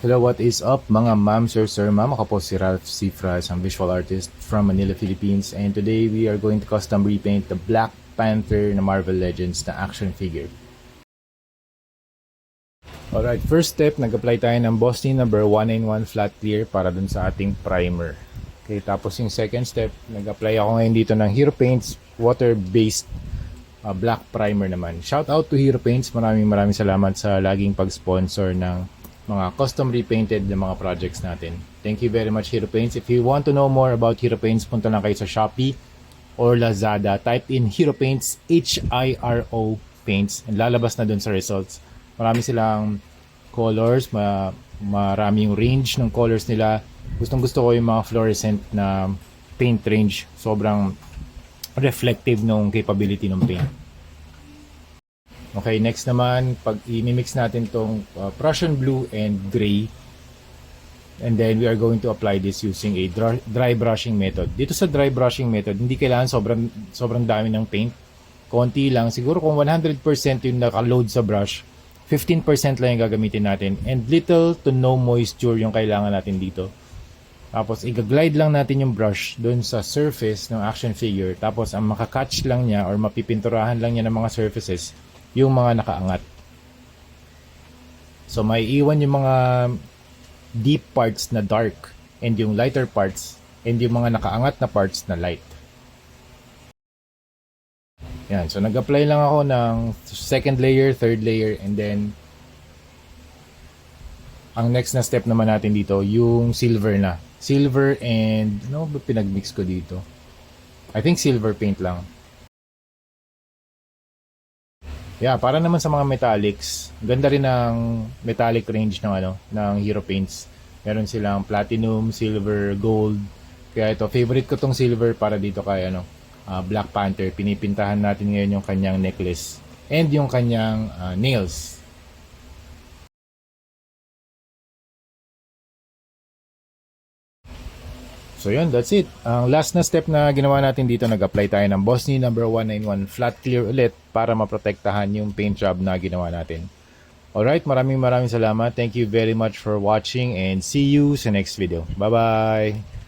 Hello, what is up mga ma'am, sir, ma'am? Ako po si Ralph Cifra, isang visual artist from Manila, Philippines. And today we are going to custom repaint the Black Panther na Marvel Legends na action figure. Alright, first step, nag-apply tayo ng Bossy number 191 flat clear para dun sa ating primer. Okay, tapos yung second step, nag-apply ako ngayon dito ng Hero Paints water-based black primer naman. Shout out to Hero Paints, maraming salamat sa laging pag-sponsor ng mga custom repainted na mga projects natin. Thank you very much Hero Paints. If you want to know more about Hero Paints, punta lang kayo sa Shopee or Lazada. Type in Hero Paints, H-I-R-O Paints, and lalabas na dun sa results. Marami silang colors, marami yung range ng colors nila. Gustong gusto ko yung mga fluorescent na paint range. Sobrang reflective nung capability ng paint. Okay, next naman, pag i-mix natin tong Prussian blue and gray, and then we are going to apply this using a dry brushing method. Dito sa dry brushing method, hindi kailangan sobrang dami ng paint. Konti lang, siguro kung 100% yung naka-load sa brush, 15% lang yung gagamitin natin, and little to no moisture yung kailangan natin dito. Tapos i-glide lang natin yung brush doon sa surface ng action figure. Tapos ang makakatch lang niya or mapipinturahan lang niya ng mga surfaces yung mga nakaangat. So may iwan yung mga deep parts na dark and yung lighter parts and yung mga nakaangat na parts na light. Yan, so nag-apply lang ako ng second layer, third layer, and then ang next na step naman natin dito, yung silver na. Silver and, ano ba pinag-mix ko dito? I think silver paint lang. Yeah, para naman sa mga metallics, ganda rin ang metallic range ng Hero Paints. Meron silang platinum, silver, gold. Kaya ito, favorite ko tong silver para dito kay Black Panther. Pinipintahan natin ngayon yung kanyang necklace and yung kanyang nails. So yun, that's it. Ang last na step na ginawa natin dito, nag-apply tayo ng Bossy number 191 flat clear ulit para maprotektahan yung paint job na ginawa natin. Alright, maraming salamat. Thank you very much for watching and see you sa next video. Bye-bye!